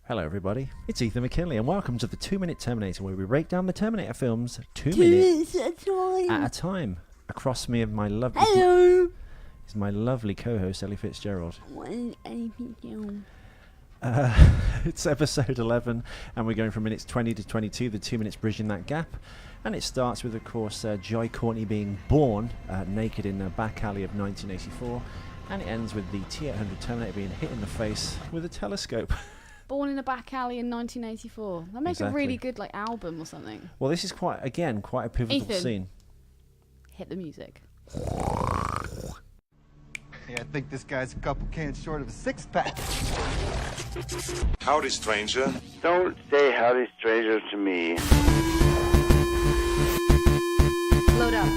Hello everybody, it's Ethan McKinley and welcome to the 2-Minute TerMInator, where we break down the TerMInator films 2 minutes at a time. Across me, my lovely is my lovely co-host Ellie Fitzgerald. It's episode 11 and we're going from minutes 20 to 22, the 2 minutes bridging that gap. And it starts with, of course, Jai Courtney being born naked in a back alley of 1984, and it ends with the T-800 TerMInator being hit in the face with a telescope. Born in a back alley in 1984. That makes a really good album or something. Well, this is quite a pivotal scene. Hit the music. Yeah, I think this guy's a couple cans short of a six-pack. Howdy, stranger. Don't say howdy, stranger, to me. Load up.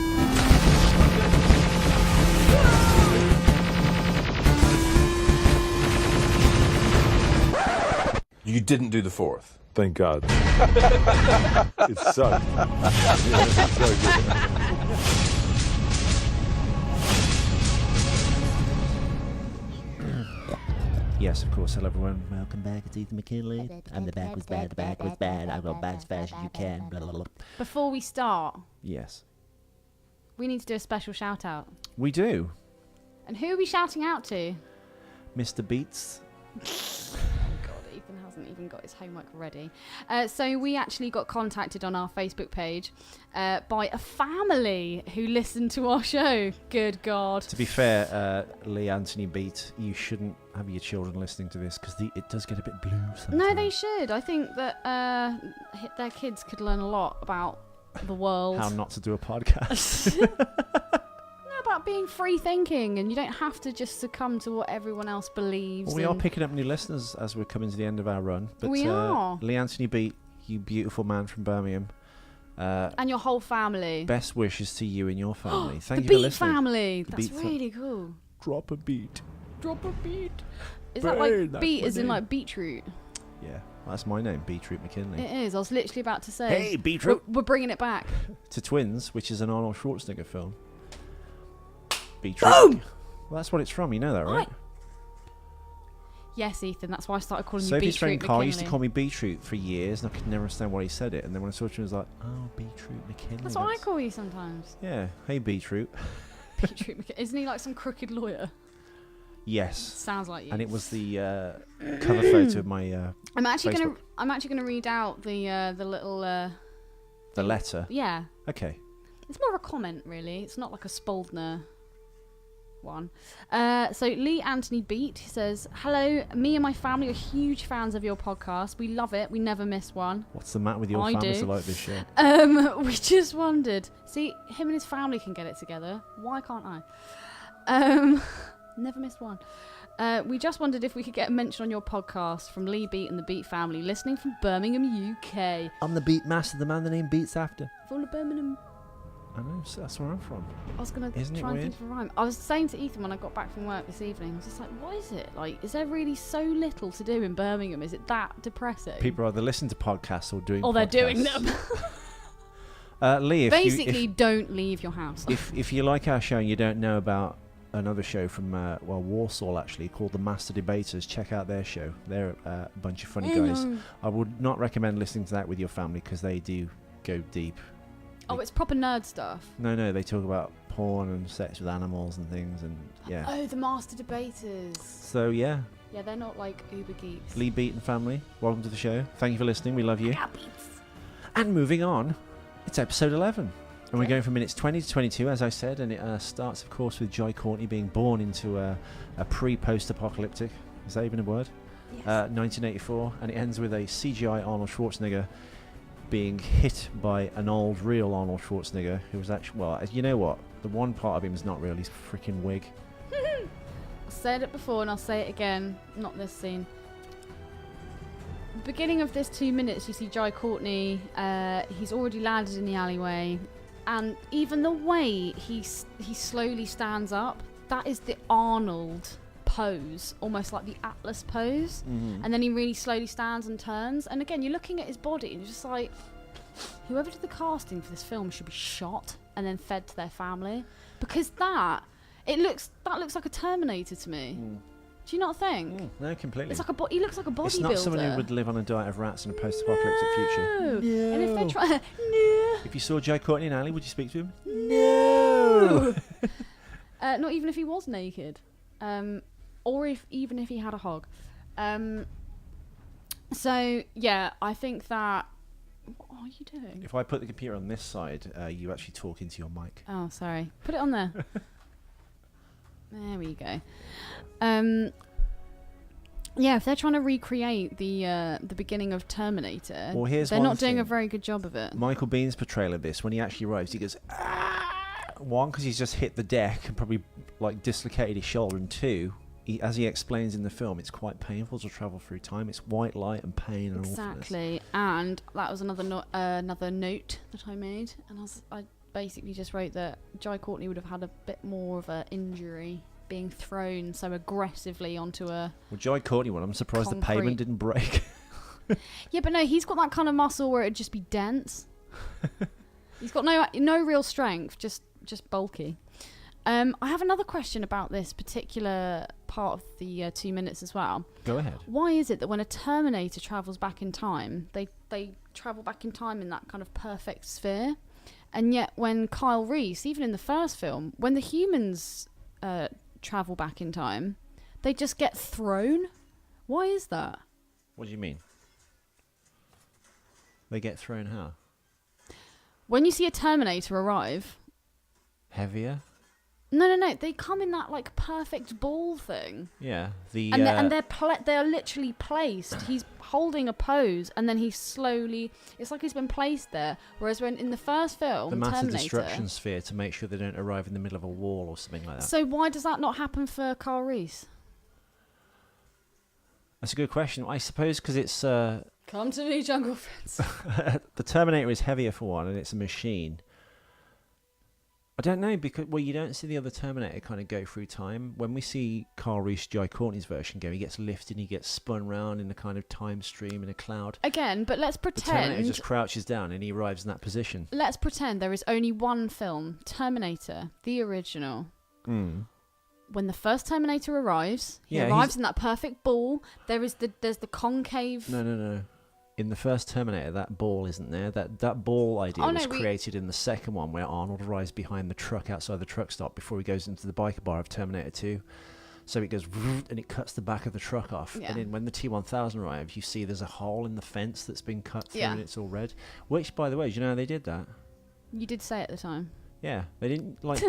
You didn't do the fourth. Thank God. It sucked. It's so good. Yes, of course. Hello everyone. Welcome back. It's Ethan McKinley. And the back was bad. The back was bad. I'll go back as fast as you can. Blah, blah, blah. Before we start, Yes, we need to do a special shout out. we do. And who are we shouting out to? Mr. Beats. God, Ethan hasn't even got his homework ready. So we actually got contacted on our Facebook page by a family who listened to our show. Good God. To be fair, Lee Anthony Beat, you shouldn't have your children listening to this because it does get a bit blue sometimes. No, they should. I think that their kids could learn a lot about the world. How not to do a podcast. About being free thinking, and you don't have to just succumb to what everyone else believes. Well, we are picking up new listeners as we're coming to the end of our run. But, we are. Lee Anthony Beat, you beautiful man from Birmingham. And your whole family. Best wishes to you and your family. Thank the you for Beat listening. family. The That's Beat really cool. Drop a beat. Drop a beat. Is Burn, that like that's beat my as in name. like beetroot? Yeah, that's my name, Beetroot McKinley. It is. I was literally about to say. Hey, Beetroot. We're bringing it back. To Twins, which is an Arnold Schwarzenegger film. Beetroot. Boom! Well, that's what it's from. You know that, right? Yes, Ethan. That's why I started calling you Sophie's Beetroot friend Carl used to McKinley. call me Beetroot for years, and I could never understand why he said it. And then when I saw it, he was like, "Oh, Beetroot McKinley." That's what I call you sometimes. Yeah. Hey, Beetroot. Beetroot McKinley. Isn't he like some crooked lawyer? Yes. Sounds like you. And it was the cover photo of my I'm actually Facebook. gonna read out the little The letter. yeah. Okay. It's more of a comment, really. It's not like a Spaldner one. So Lee Anthony Beat says, "Hello, me and my family are huge fans of your podcast. We love it. We never miss one. What's the matter with your I families do. that like this show? We just wondered. See, him and his family can get it together. Why can't I? Never missed one. We just wondered if we could get a mention on your podcast from Lee Beat and the Beat family, listening from Birmingham, UK. I'm the Beat Master, the man the name Beats after. Full of Birmingham. I know, so that's where I'm from. I was going Isn't to it try and weird? think of a rhyme. I was saying to Ethan when I got back from work this evening, I was just like, what is it? Like, is there really so little to do in Birmingham? Is it that depressing? People either listen to podcasts or doing or they're podcasts. doing them. Lee, if Basically, you, don't leave your house. if you like our show and you don't know about another show from Warsaw actually called The Master Debaters, check out their show. They're a bunch of funny guys. I would not recommend listening to that with your family because they do go deep. Oh, it's proper nerd stuff. No, they talk about porn and sex with animals and things, and yeah. Oh, the Master Debaters. So yeah, Yeah, they're not like uber geeks. Lee Beat and family, welcome to the show. Thank you for listening. We love you. Yeah, beats. And moving on, it's episode 11. And we're going from minutes 20 to 22, as I said, and it starts, of course, with Jai Courtney being born into a pre-post-apocalyptic, is that even a word? Yes. 1984, and it ends with a CGI Arnold Schwarzenegger being hit by an old, real Arnold Schwarzenegger, who was actually, well, you know what? The one part of him is not real, he's a freaking wig. I said it before and I'll say it again, not this scene. The beginning of this 2 minutes, you see Jai Courtney, he's already landed in the alleyway, and even the way he slowly stands up, that is the Arnold pose, almost like the Atlas pose. And then he really slowly stands and turns, and again you're looking at his body and you're just like, whoever did the casting for this film should be shot and then fed to their family, because that looks like a Terminator to me. Do you not think? No, completely. It's like he looks like a bodybuilder. It's not someone who would live on a diet of rats in a post-apocalyptic future. No. And if they're trying, no. If you saw Joe Courtney in alley, would you speak to him? No. Not even if he was naked, or even if he had a hog. So yeah, I think that. What are you doing? If I put the computer on this side, you actually talk into your mic. Oh, sorry. Put it on there. There we go. Yeah, if they're trying to recreate the beginning of TerMInator, well, they're not doing a very good job of it. Michael Bihn's portrayal of this, when he actually arrives, he goes, ah! One, because he's just hit the deck and probably like dislocated his shoulder, and two, as he explains in the film, it's quite painful to travel through time. It's white light and pain and exactly. And that was another note that I made, and I basically just wrote that Jai Courtney would have had a bit more of an injury being thrown so aggressively onto a. Well, Jai Courtney one, I'm surprised the pavement didn't break. Yeah, but no, he's got that kind of muscle where it'd just be dense. He's got no real strength, just bulky. I have another question about this particular part of the 2 minutes as well. Go ahead. Why is it that when a Terminator travels back in time, they travel back in time in that kind of perfect sphere, and yet when Kyle Reese, even in the first film, when the humans travel back in time, they just get thrown? Why is that? What do you mean? They get thrown how? When you see a Terminator arrive... Heavier? No. They come in that like perfect ball thing. Yeah. And they're literally placed. He's holding a pose, and then he's slowly. It's like he's been placed there. Whereas when in the first film, the massive Terminator, destruction sphere to make sure they don't arrive in the middle of a wall or something like that. So why does that not happen for Kyle Reese? That's a good question. I suppose because it's Come to me, jungle friends. the Terminator is heavier for one, and it's a machine. I don't know, because you don't see the other Terminator kind of go through time. When we see Kyle Reese, Jai Courtney's version go, he gets lifted, he gets spun round in a kind of time stream in a cloud. Again, but let's pretend the Terminator just crouches down and he arrives in that position. Let's pretend there is only one film, Terminator, the original. Mm. When the first Terminator arrives, he arrives in that perfect ball. There's the concave. No. In the first Terminator, that ball isn't there. That ball idea was created in the second one, where Arnold arrives behind the truck outside the truck stop before he goes into the biker bar of Terminator 2. So it goes and it cuts the back of the truck off. Yeah. And then when the T-1000 arrives, you see there's a hole in the fence that's been cut through and it's all red. Which, by the way, do you know how they did that? You did say at the time. Yeah, they didn't cut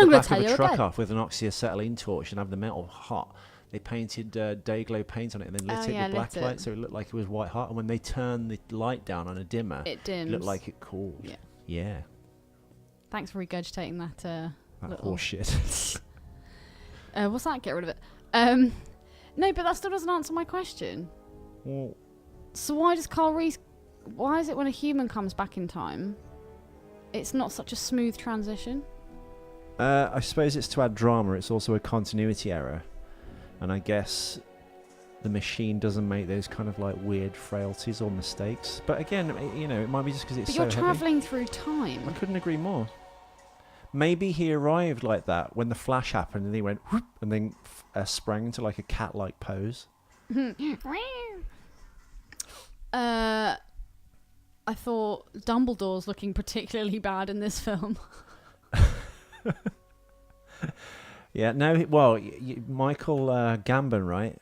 the back of the truck off with an oxyacetylene torch and have the metal hot. They painted day-glow paint on it and then lit it with black light, so it looked like it was white hot. And when they turned the light down on a dimmer, it dims. It looked like it cooled. Yeah. Thanks for regurgitating that horse shit. What's that? Get rid of it. No, but that still doesn't answer my question. Well, so why does Kyle Reese... Why is it when a human comes back in time, it's not such a smooth transition? I suppose it's to add drama. It's also a continuity error. And I guess the machine doesn't make those kind of like weird frailties or mistakes. But again, it might be just because it's so heavy. But you're travelling through time. I couldn't agree more. Maybe he arrived like that when the flash happened and he went whoop, and then sprang into like a cat-like pose. I thought Dumbledore's looking particularly bad in this film. Yeah, no, well, Michael Gambon, right?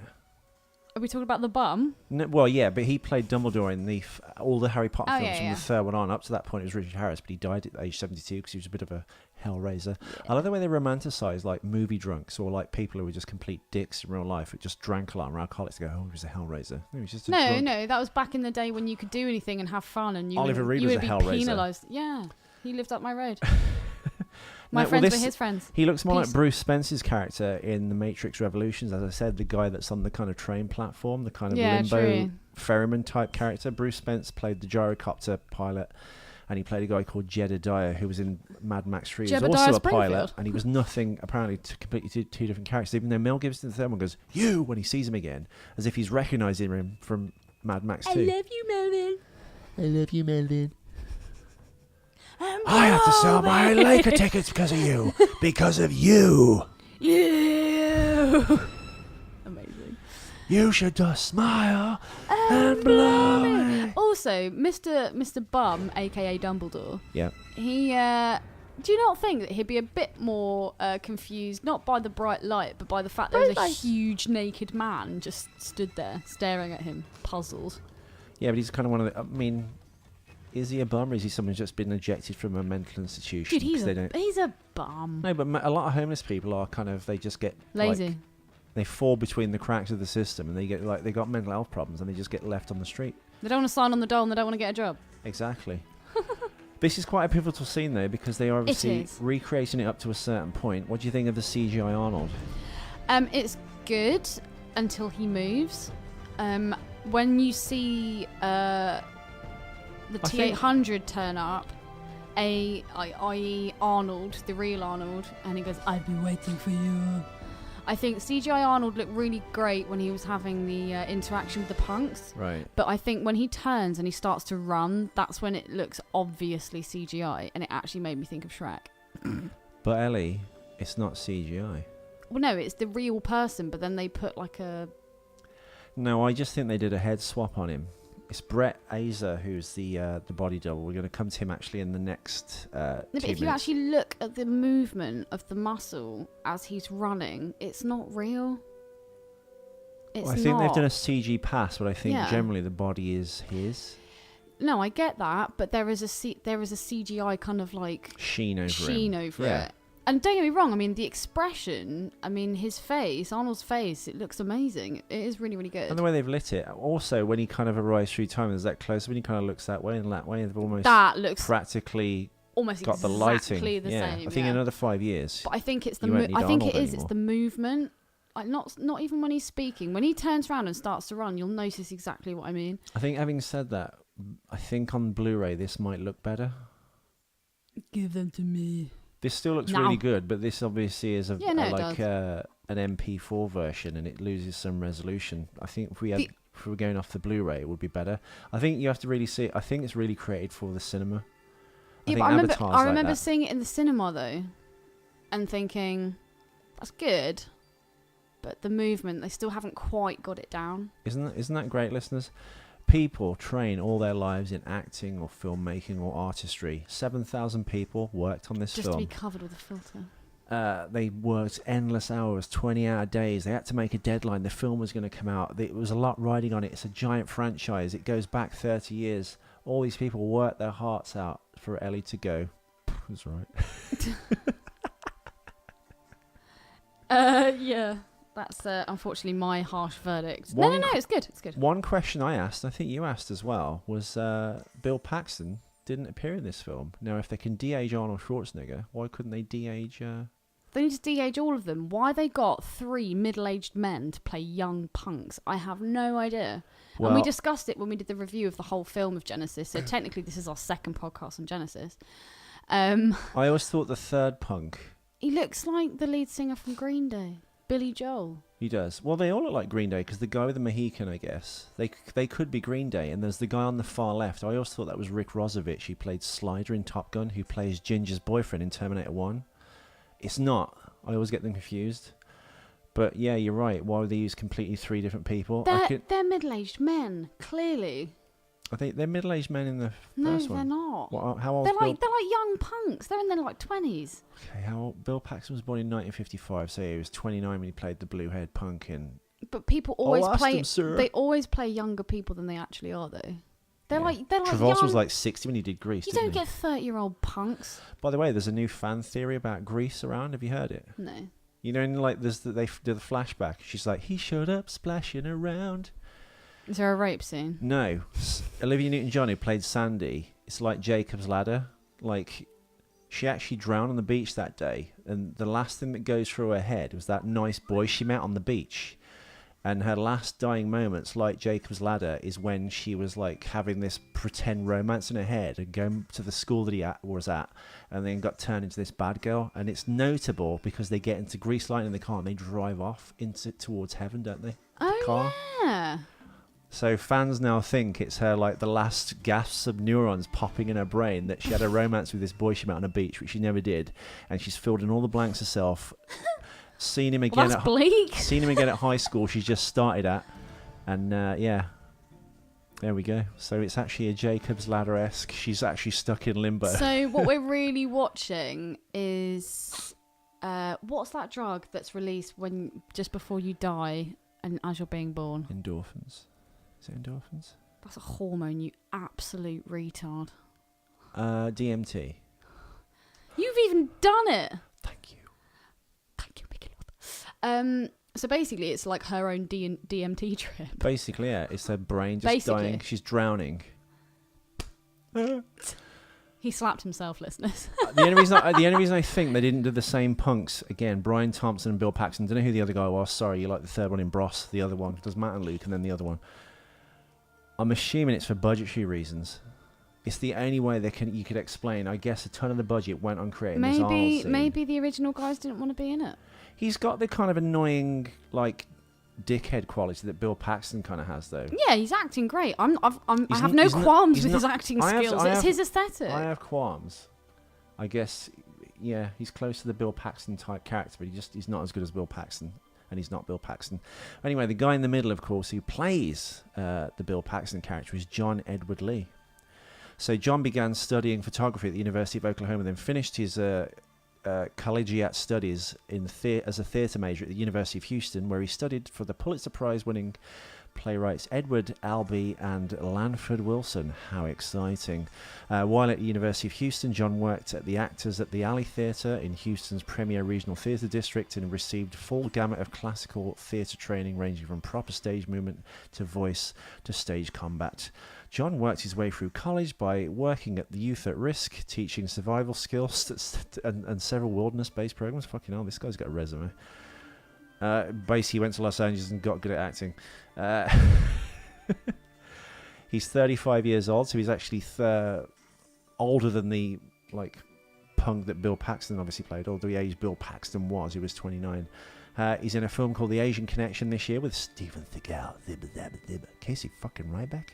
Are we talking about the bum? No, well, yeah, but he played Dumbledore in all the Harry Potter films from the third one on. Up to that point, it was Richard Harris, but he died at age 72 because he was a bit of a hellraiser. Yeah. I love the way they romanticize like movie drunks or like people who were just complete dicks in real life who just drank a lot and were alcoholics to go, oh, he was a hellraiser. No, he was just a drunk. No, that was back in the day when you could do anything and have fun and you Oliver Reed would was be a hellraiser. penalised. Yeah, he lived up my road. My friends were his friends. He looks more like Bruce Spencer's character in The Matrix Revolutions. As I said, the guy that's on the kind of train platform, the kind of limbo ferryman type character. Bruce Spence played the gyrocopter pilot, and he played a guy called Jedediah who was in Mad Max 3. He was also a pilot, and he was nothing, apparently, to completely two different characters. Even though Mel Gibson in the third one goes, you, when he sees him again, as if he's recognising him from Mad Max 2. I love you, Melvin. I love you, Melvin. I have to sell my Laker tickets because of you. Because of you. You. You should just smile and blow me. Also, Mr. Bum, aka Dumbledore. Yeah. He. Do you not think that he'd be a bit more confused, not by the bright light, but by the fact there was a huge naked man just stood there staring at him, puzzled? Yeah, but he's kind of one of the. I mean, is he a bum or is he someone who's just been ejected from a mental institution? Dude, he's a bum. No, but a lot of homeless people are kind of, they just get lazy. Like, they fall between the cracks of the system and they get like, they got mental health problems and they just get left on the street. They don't want to sign on the dole and they don't want to get a job. Exactly. This is quite a pivotal scene though, because they are obviously recreating it up to a certain point. What do you think of the CGI Arnold? It's good until he moves. When you see the T-800 turn up, i.e. Arnold, the real Arnold, and he goes, "I've been waiting for you." I think CGI Arnold looked really great when he was having the interaction with the punks. Right. But I think when he turns and he starts to run, that's when it looks obviously CGI, and it actually made me think of Shrek. But Ellie, it's not CGI. Well, no, it's the real person, but then they put like a... No, I just think they did a head swap on him. It's Brett Azer who's the body double. We're going to come to him actually in the next 2 But if you minutes. actually look at the movement of the muscle as he's running, it's not real. I think they've done a CG pass, but I think Yeah. generally the body is his. No, I get that, but there is a CGI kind of like Sheen over it. And don't get me wrong, I mean, the expression, I mean, his face, Arnold's face, it looks amazing. It is really, really good. And the way they've lit it. Also, when he kind of arrives through time, there's that close when he kind of looks that way and that way. They've almost that looks practically almost got exactly the lighting. the yeah. same. I think in another 5 years. But I think it's the you won't need I think Arnold it is. anymore. It's the movement. Like not even when he's speaking. When he turns around and starts to run, you'll notice exactly what I mean. I think having said that, I think on Blu-ray this might look better. Give them to me. This still looks No. really good, but this obviously is an does. MP4 version, and it loses some resolution. I think if we were going off the Blu-ray, it would be better. I think you have to really see it. I think it's really created for the cinema. I remember seeing it in the cinema though, and thinking, that's good, but the movement, they still haven't quite got it down. Isn't that great, listeners? People train all their lives in acting or filmmaking or artistry. 7,000 people worked on this film. Just to be covered with a filter. They worked endless hours, 20-hour days. They had to make a deadline. The film was going to come out. There was a lot riding on it. It's a giant franchise. It goes back 30 years. All these people worked their hearts out for Ellie to go. That's right. Yeah. That's unfortunately my harsh verdict. No, it's good. It's good. One question I asked, I think you asked as well, was Bill Paxton didn't appear in this film. Now, if they can de-age Arnold Schwarzenegger, why couldn't they de-age... They need to de-age all of them. Why they got 3 middle-aged men to play young punks? I have no idea. Well, and we discussed it when we did the review of the whole film of Genesis. So technically, this is our second podcast on Genesis. I always thought the third punk... He looks like the lead singer from Green Day. Billy Joel. He does. Well, they all look like Green Day because the guy with the Mohican, I guess, they could be Green Day. And there's the guy on the far left. I always thought that was Rick Rosovich. He played Slider in Top Gun, who plays Ginger's boyfriend in Terminator 1. It's not. I always get them confused. But yeah, you're right. Why would they use completely 3 different people? They're middle-aged men, clearly. I think they're middle-aged men in the No, first one. they're not. How old? They're like young punks. They're in their like 20s. Okay, how old? Bill Paxton was born in 1955, so he was 29 when he played the blue-haired punk in... But people always ask play... them, sir. They always play younger people than they actually are, though. They're like Travolta young... was like 60 when he did Grease, You didn't don't get 30-year-old punks. By the way, there's a new fan theory about Grease around. Have you heard it? No. You know, like they do the flashback. She's like, he showed up splashing around. Is there a rape scene? No. Olivia Newton-John, who played Sandy, it's like Jacob's Ladder. Like, she actually drowned on the beach that day, and the last thing that goes through her head was that nice boy she met on the beach. And her last dying moments, like Jacob's Ladder, is when she was like having this pretend romance in her head and going to the school that he was at, and then got turned into this bad girl. And it's notable because they get into Grease Light in the car and they drive off towards heaven, don't they? Oh, car. yeah. So fans now think it's her, like, the last gasps of neurons popping in her brain that she had a romance with this boy she met on a beach, which she never did, and she's filled in all the blanks herself. Seen him again. Well, that's bleak. Seen him again at high school. She's just started at. And yeah, there we go. So it's actually a Jacob's Ladder-esque. She's actually stuck in limbo. So what we're really watching is what's that drug that's released when just before you die and as you're being born? Endorphins. Is it endorphins? That's a hormone, you absolute retard. DMT. You've even done it. Thank you. Thank you, Mickey Lord. So basically, it's like her own DMT trip. Basically, yeah. It's her brain just dying. She's drowning. He slapped himself, listeners. The only reason I think they didn't do the same punks again, Brian Thompson and Bill Paxton. Don't know who the other guy was. Sorry, you like the third one in Bros. The other one does Matt and Luke, and then the other one. I'm assuming it's for budgetary reasons. It's the only way you could explain. I guess a ton of the budget went on creating this Arnold scene. Maybe the original guys didn't want to be in it. He's got the kind of annoying, like, dickhead quality that Bill Paxton kind of has, though. Yeah, he's acting great. I have no qualms with his acting skills. It's his aesthetic. I have qualms. I guess, yeah, he's close to the Bill Paxton type character, but he's not as good as Bill Paxton. And he's not Bill Paxton. Anyway, the guy in the middle, of course, who plays the Bill Paxton character is John Edward Lee. So John began studying photography at the University of Oklahoma, then finished his collegiate studies as a theatre major at the University of Houston, where he studied for the Pulitzer Prize-winning playwrights Edward Albee and Lanford Wilson. How exciting. While at the University of Houston, John worked at the Actors at the Alley Theatre in Houston's premier regional theatre district and received full gamut of classical theatre training ranging from proper stage movement to voice to stage combat. John worked his way through college by working at the Youth at Risk, teaching survival skills and several wilderness-based programs. Fucking hell, this guy's got a resume. Basically, he went to Los Angeles and got good at acting. He's 35 years old, so he's actually older than the punk that Bill Paxton obviously played, although the age Bill Paxton was. He was 29. He's in a film called The Asian Connection this year with Steven Seagal. Casey fucking Ryback.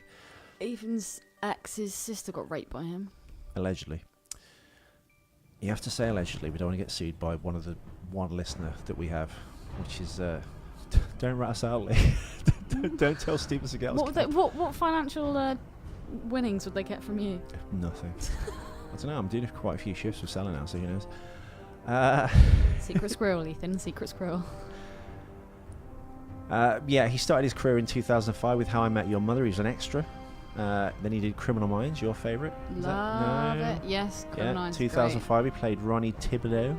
Ethan's ex's sister got raped by him. Allegedly. You have to say allegedly. We don't want to get sued by one listener that we have, which is don't rat us out, Lee. don't tell Steven Seagal. What financial winnings would they get from you? Nothing. I don't know. I'm doing quite a few shifts with selling now, so who knows. Secret squirrel, Ethan. Secret squirrel. Yeah, he started his career in 2005 with How I Met Your Mother. He was an extra. Then he did Criminal Minds, your favourite. Love it. Yes, Criminal Minds. 2005, he played Ronnie Thibodeau.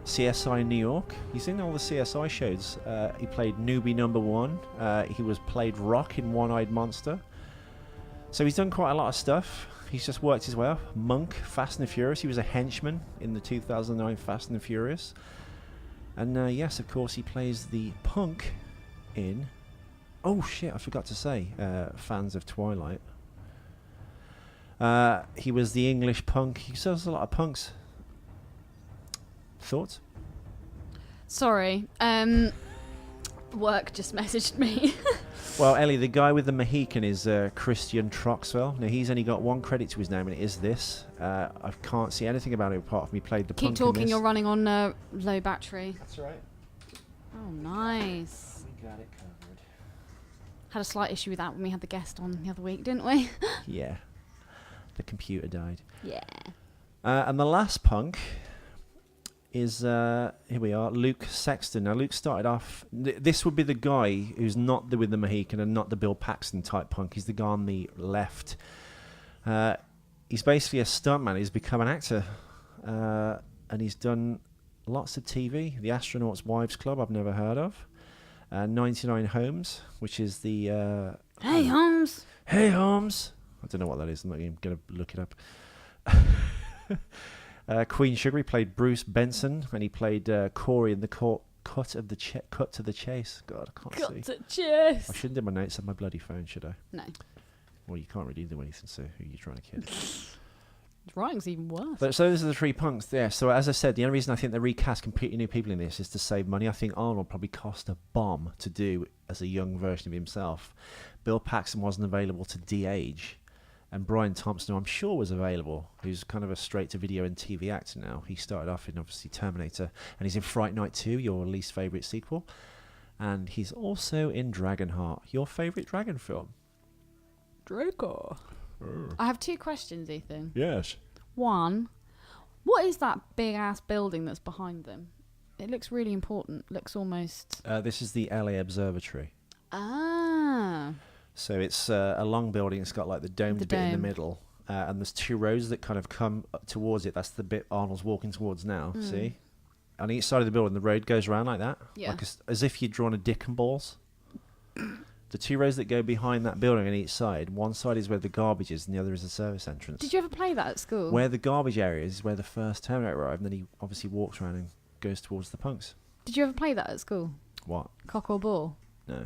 CSI New York. He's in all the CSI shows. He played Newbie Number 1. He played Rock in One-Eyed Monster. So he's done quite a lot of stuff. He's just worked his way up. Monk, Fast and Furious. He was a henchman in the 2009 Fast and Furious. And yes, of course, he plays the punk in... Oh shit, I forgot to say, fans of Twilight. He was the English punk. He sells a lot of punks. Thoughts? Sorry. Work just messaged me. Well, Ellie, the guy with the Mohican is Christian Troxell. Now, he's only got one credit to his name, and it is this. I can't see anything about it apart from he played the punk. Keep talking, you're running on low battery. That's right. Oh, nice. We got it covered. Had a slight issue with that when we had the guest on the other week, didn't we? Yeah. The computer died. Yeah. And the last punk is, here we are, Luke Sexton. Now, Luke started off... this would be the guy who's not with the Mohican and not the Bill Paxton type punk. He's the guy on the left. He's basically a stuntman. He's become an actor. And he's done lots of TV. The Astronauts Wives Club, I've never heard of. 99 Homes, which is the... Hey, Holmes! Hey, Holmes! I don't know what that is. I'm not even going to look it up. Queen Sugar, he played Bruce Benson, and he played Corey in the Cut to the Chase. God, I can't see. Cut to Chase! I shouldn't do my notes on my bloody phone, should I? No. Well, you can't really do anything, so who are you trying to kid? Writing's even worse. But, so those are the three punks there. So as I said, the only reason I think they recast completely new people in this is to save money. I think Arnold probably cost a bomb to do as a young version of himself. Bill Paxton wasn't available to de-age. And Brian Thompson, who I'm sure was available, who's kind of a straight-to-video and TV actor now. He started off in, obviously, TerMInator. And he's in Fright Night 2, your least favourite sequel. And he's also in Dragonheart, your favourite dragon film. Draco. I have 2 questions, Ethan. Yes. One, what is that big ass building that's behind them? It looks really important. Looks almost. This is the LA Observatory. Ah. So it's a long building. It's got like the domed bit in the middle. And there's 2 rows that kind of come up towards it. That's the bit Arnold's walking towards now. See? On each side of the building, the road goes around like that. Yeah. Like as if you'd drawn a dick and balls. The 2 rows that go behind that building on each side, one side is where the garbage is and the other is the service entrance. Did you ever play that at school? Where the garbage area is where the first TerMInator arrived, and then he obviously walks around and goes towards the punks. Did you ever play that at school? What? Cock or ball? No.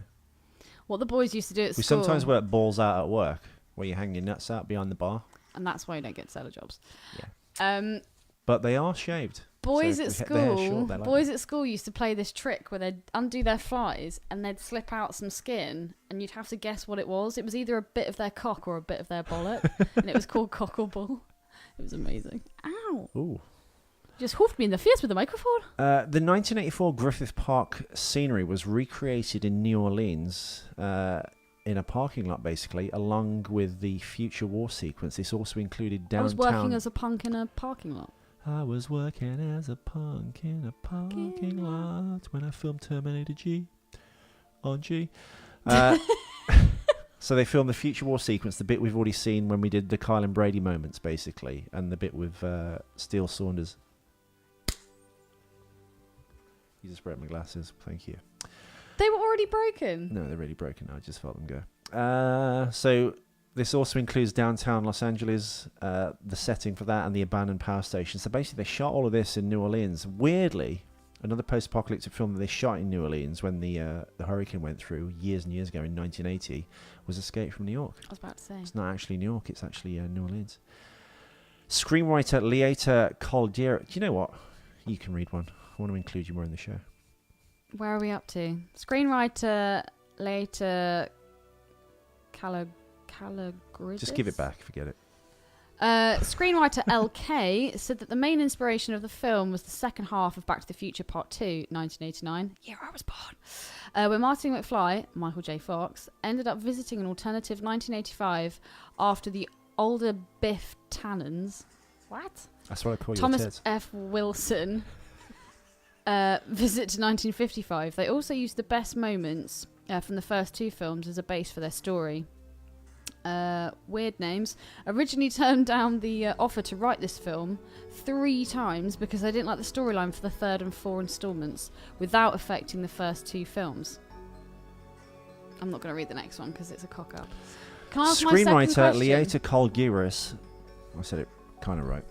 What the boys used to do at We school. sometimes work balls out at work, where you hang your nuts out behind the bar. And that's why you don't get seller jobs. Yeah. But they are shaved. Boys So at if their hair's school, short, they're like boys that. at school used to play this trick where they'd undo their flies and they'd slip out some skin, and you'd have to guess what it was. It was either a bit of their cock or a bit of their bollock, and it was called cock or ball. It was amazing. Ow! Ooh. Just hoofed me in the face with the microphone. The 1984 Griffith Park scenery was recreated in New Orleans in a parking lot, basically, along with the future war sequence. This also included downtown. I was working as a punk in a parking lot. I was working as a punk in a parking lot when I filmed Terminator G on G. So they filmed the future war sequence, the bit we've already seen when we did the Kyle and Brady moments, basically, and the bit with Steele Saunders. You just broke my glasses. Thank you. They were already broken. No, they're really broken now. I just felt them go. So this also includes downtown Los Angeles, the setting for that, and the abandoned power station. So basically, they shot all of this in New Orleans. Weirdly, another post-apocalyptic film that they shot in New Orleans when the hurricane went through years and years ago in 1980 was Escape from New York. I was about to say. It's not actually New York. It's actually New Orleans. Screenwriter Laeta Kalogridis. Do you know what? You can read one. I want to include you more in the show. Where are we up to? Screenwriter Laeta Kalogridis. Just give it back. Forget it. Screenwriter LK said that the main inspiration of the film was the second half of Back to the Future Part 2, 1989. Year I was born. Where Marty McFly, Michael J. Fox, ended up visiting an alternative 1985 after the older Biff Tannens. What? That's what I call Thomas your tits. F. Wilson visit to 1955. They also used the best moments from the first 2 films as a base for their story. Weird names. Originally turned down the offer to write this film 3 times because they didn't like the storyline for the 3rd and 4 installments without affecting the first 2 films. I'm not going to read the next one because it's a cock-up. Can I ask my second Screenwriter question? Laeta Kalogridis, I said it kind of right,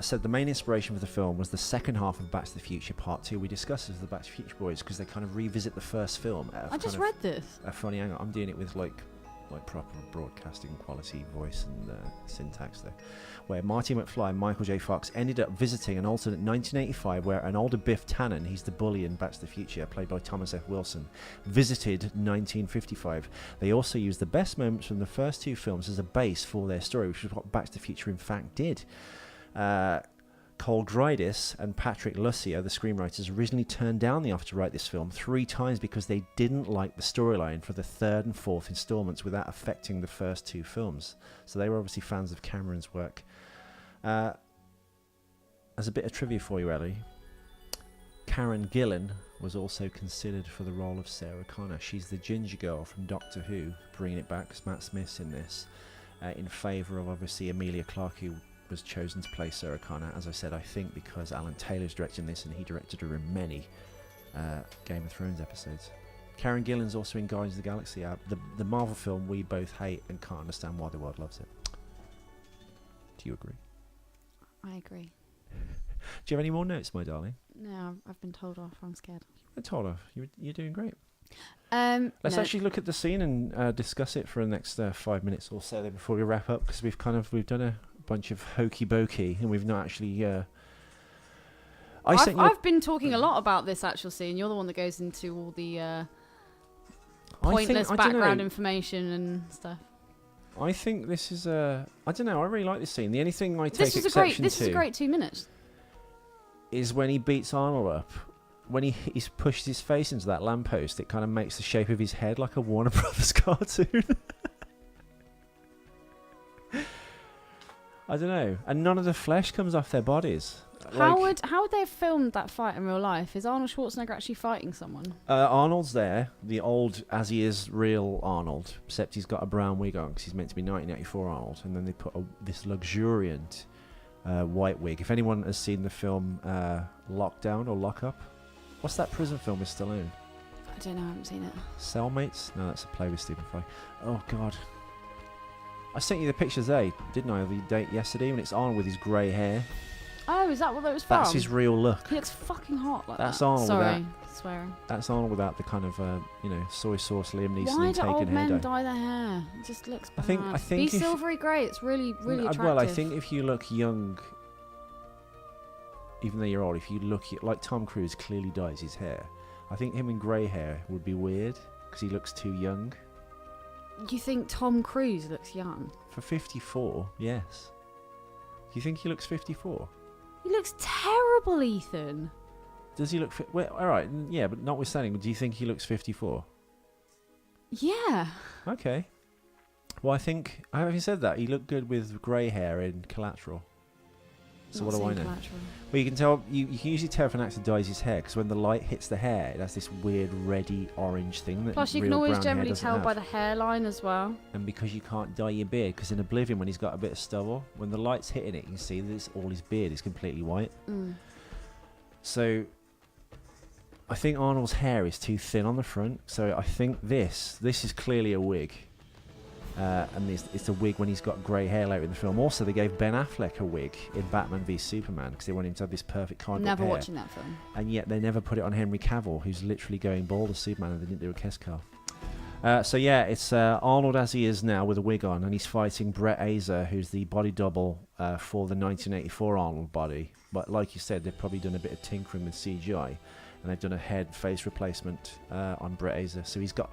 said the main inspiration for the film was the second half of Back to the Future Part 2. We discussed this with the Back to the Future boys because they kind of revisit the first film. I just read this. A funny angle. I'm doing it with like proper broadcasting quality voice and syntax there. Where Marty McFly and Michael J. Fox ended up visiting an alternate 1985 where an older Biff Tannen, he's the bully in Back to the Future, played by Thomas F. Wilson, visited 1955. They also used the best moments from the first 2 films as a base for their story, which is what Back to the Future in fact did. Kalogridis and Patrick Lussier, the screenwriters, originally turned down the offer to write this film 3 times because they didn't like the storyline for the 3rd and 4th installments without affecting the first 2 films. So they were obviously fans of Cameron's work. As a bit of trivia for you, Ellie, Karen Gillan was also considered for the role of Sarah Connor. She's the ginger girl from Doctor Who, bringing it back because Matt Smith's in this, in favour of obviously Emilia Clarke, who was chosen to play Sarah Connor. As I said, I think because Alan Taylor's directing this and he directed her in many Game of Thrones episodes. Karen Gillan's also in Guardians of the Galaxy, the Marvel film we both hate and can't understand why the world loves it. Do you agree? I agree. Do you have any more notes, my darling? No, I've been told off. I'm scared. I told her you're doing great. no. Let's actually look at the scene and discuss it for the next 5 minutes or so there before we wrap up, because we've done a bunch of hokey pokey and we've not actually. I've been talking a lot about this actual scene. You're the one that goes into all the pointless background information and stuff. I think this is I don't know. I really like this scene. The only thing I take exception to. This is a great 2 minutes. Is when he beats Arnold up when he's pushed his face into that lamppost, it kind of makes the shape of his head like a Warner Brothers cartoon. I don't know. And none of the flesh comes off their bodies. How would they have filmed that fight in real life? Is Arnold Schwarzenegger actually fighting someone? Arnold's there, the old as he is real Arnold, except he's got a brown wig on because he's meant to be 1984 Arnold, and then they put this luxuriant white wig. If anyone has seen the film Lockdown or Lock Up, what's that prison film with Stallone? I don't know, I haven't seen it. Cellmates? No, that's a play with Stephen Fry. Oh God, I sent you the pictures there, didn't I, of the date yesterday when it's Arnold with his grey hair. Oh, is that what that was from? That's his real look. He looks fucking hot like That's that. Arnold Sorry, swearing. That's Arnold without the kind of soy sauce Liam Neeson Why and do taken old hair men dye. dye their hair? It just looks bad. I think Be if- silvery grey. It's really, really attractive. Well, I think if you look young, even though you're old, if you look like Tom Cruise clearly dyes his hair, I think him in grey hair would be weird because he looks too young. You think Tom Cruise looks young? For 54, yes. Do you think he looks 54? He looks terrible, Ethan. Does he look... Well, all right, yeah, but notwithstanding, do you think he looks 54? Yeah. Okay. Well, I think, having said that, he looked good with grey hair in Collateral. So what do I know? Collateral. Well, you can tell. You can usually tell if an actor dyes his hair because when the light hits the hair, it has this weird reddy orange thing that. Plus, you real can always brown hair generally doesn't tell have. by the hairline as well. And because you can't dye your beard, because in Oblivion, when he's got a bit of stubble, when the light's hitting it, you can see that all his beard is completely white. Mm. So, I think Arnold's hair is too thin on the front. So I think this is clearly a wig. And it's a wig when he's got grey hair later in the film. Also, they gave Ben Affleck a wig in Batman v Superman because they wanted him to have this perfect kind of Never hair. watching that film. And yet they never put it on Henry Cavill, who's literally going bald as Superman, and they didn't do a kiss car. So yeah, it's Arnold as he is now with a wig on, and he's fighting Brett Azer, who's the body double for the 1984 Arnold body. But like you said, they've probably done a bit of tinkering with CGI. And they've done a head-face replacement on Brett Azer. So he's got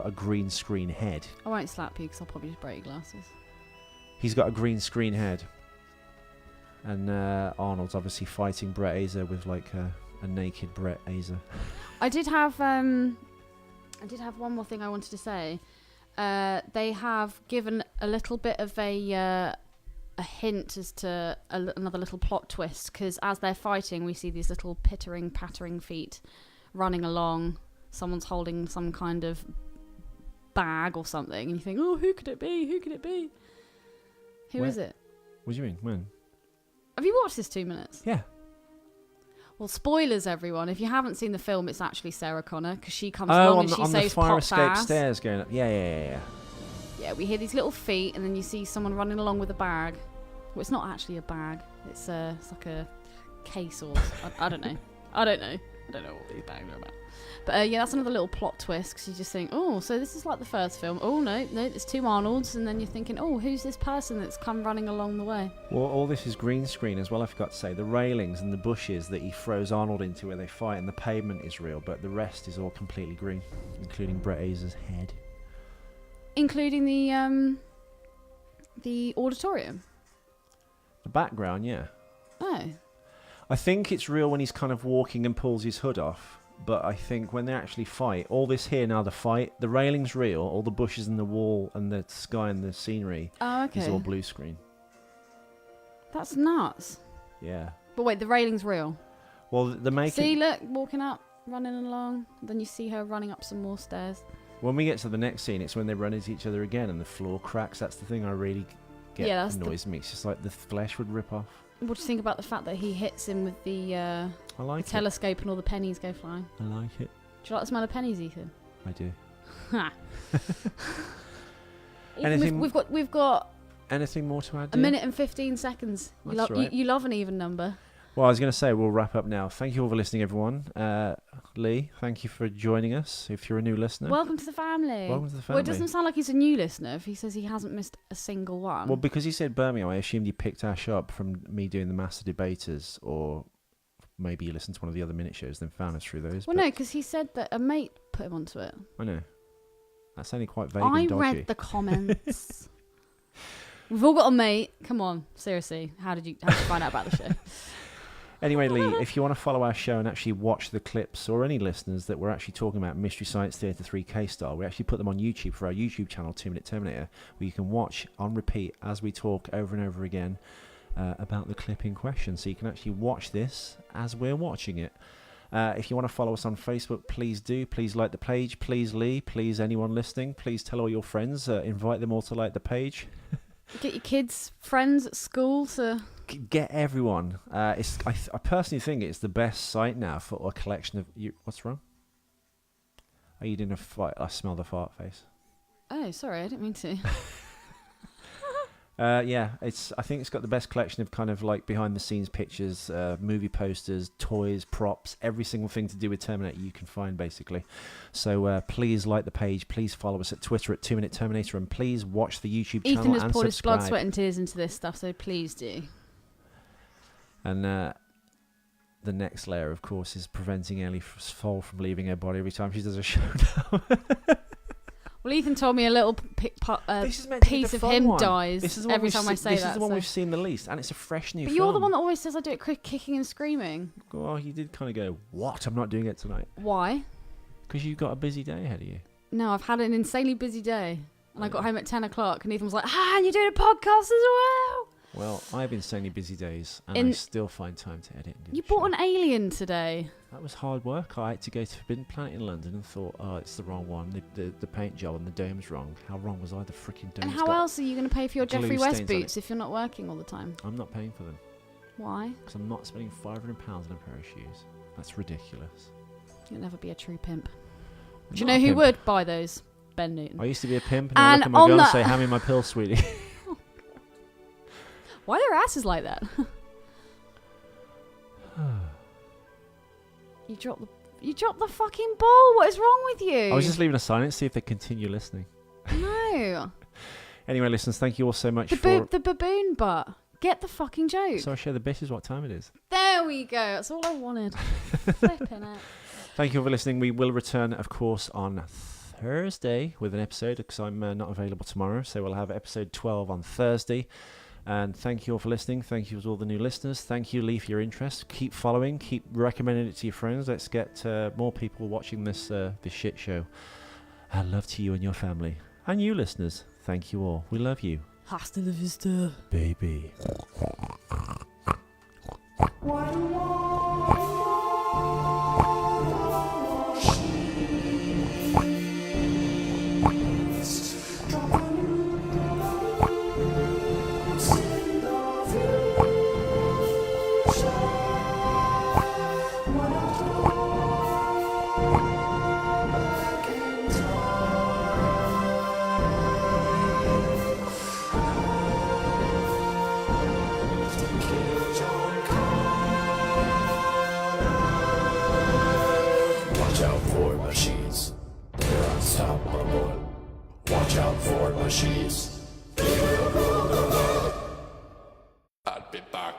a green screen head. I won't slap you because I'll probably just break your glasses. He's got a green screen head. And Arnold's obviously fighting Brett Azer with like a naked Brett Azer. I did have one more thing I wanted to say. They have given a little bit of a hint as to another little plot twist, because as they're fighting we see these little pattering feet running along. Someone's holding some kind of bag or something, and you think, oh, who could it be? Who is it? What do you mean? When? Have you watched this 2 minutes? Yeah. Well, spoilers, everyone. If you haven't seen the film, it's actually Sarah Connor, because she comes along and she on saves the fire Pop's escape ass. stairs going up. Yeah. Yeah, we hear these little feet, and then you see someone running along with a bag. Well, it's not actually a bag. It's like a case or... I don't know. I don't know what these bags are about. But yeah, that's another little plot twist, because you just think, oh, so this is like the first film. Oh, no, there's two Arnolds, and then you're thinking, oh, who's this person that's come running along the way? Well, all this is green screen as well, I forgot to say. The railings and the bushes that he throws Arnold into where they fight, and the pavement is real, but the rest is all completely green, including Brett Azer's head. Including the auditorium? The background, yeah. Oh. I think it's real when he's kind of walking and pulls his hood off, but I think when they actually fight, all this here now, the fight, the railing's real, all the bushes and the wall and the sky and the scenery is all blue screen. That's nuts. Yeah. But wait, the railing's real? Well, the making... See, look, walking up, running along, then you see her running up some more stairs. When we get to the next scene, it's when they run into each other again and the floor cracks. That's the thing I really annoys me. It's just like the flesh would rip off. What do you think about the fact that he hits him with the telescope and all the pennies go flying? I like it. Do you like the smell of pennies, Ethan? I do. Ethan, we've got anything more to add? A minute and 15 seconds. You love an even number. Well, I was going to say we'll wrap up now. Thank you all for listening, everyone. Lee, thank you for joining us. If you're a new listener, welcome to the family. Welcome to the family. Well, it doesn't sound like he's a new listener if he says he hasn't missed a single one. Well, because he said Birmingham, I assumed he picked our show up from me doing the Master Debaters, or maybe you listened to one of the other minute shows, then found us through those. Well, no, because he said that a mate put him onto it. I know. That sounded quite vague and dodgy. I read the comments. We've all got a mate. Come on, seriously. How did you find out about the show? Anyway, Lee, if you want to follow our show and actually watch the clips, or any listeners that we're actually talking about Mystery Science Theatre 3K style, we actually put them on YouTube for our YouTube channel, 2 Minute TerMInator, where you can watch on repeat as we talk over and over again about the clip in question. So you can actually watch this as we're watching it. If you want to follow us on Facebook, please do. Please like the page. Please, Lee. Please, anyone listening. Please tell all your friends. Invite them all to like the page. Get your kids, friends at school to... Get everyone. I personally think it's the best site now for a collection of... What's wrong? Are you doing a fight? I smell the fart face. Oh, sorry, I didn't mean to. Yeah, I think it's got the best collection of kind of like behind the scenes pictures, movie posters, toys, props, every single thing to do with TerMInator you can find, basically. So please like the page, please follow us at Twitter at 2 Minute TerMInator, and please watch the YouTube channel Ethan has and poured his subscribe. blood, sweat and tears into this stuff, so please do. And the next layer, of course, is preventing Ellie Fall from leaving her body every time she does a show now. Well, Ethan told me a little piece of him dies every time I say that. This is the one we've seen the least, and it's a fresh new film. But you're the one that always says I do it quick, kicking and screaming. Well, you did kind of go, what? I'm not doing it tonight. Why? Because you've got a busy day ahead of you. No, I've had an insanely busy day. And I got home at 10 o'clock, and Ethan was like, and you're doing a podcast as well? Well, I have insanely busy days, and I still find time to edit. And you bought an Alien today. That was hard work. I had to go to Forbidden Planet in London and thought, oh, it's the wrong one. The paint job and the dome's wrong. How wrong was I? The freaking dome. And how else are you going to pay for your Jeffrey West boots if you're not working all the time? I'm not paying for them. Why? Because I'm not spending £500 on a pair of shoes. That's ridiculous. You'll never be a true pimp. Do you know who would buy those? Ben Newton. I used to be a pimp, and I look at my girl and say, hand me my pills, sweetie. Why are their asses like that? You dropped the fucking ball. What is wrong with you? I was just leaving a silence, see if they continue listening. No. Anyway, listeners, thank you all so much the baboon butt. Get the fucking joke. So I show the bitches what time it is. There we go. That's all I wanted. Flipping it. Thank you for listening. We will return, of course, on Thursday with an episode, because I'm not available tomorrow. So we'll have episode 12 on Thursday. And thank you all for listening. Thank you to all the new listeners. Thank you, Lee, for your interest. Keep following. Keep recommending it to your friends. Let's get more people watching this shit show. Love to you and your family. And you listeners, thank you all. We love you. Hasta la vista. Baby. Machines. They're unstoppable. Watch out for machines. They will rule the world. I'll be back.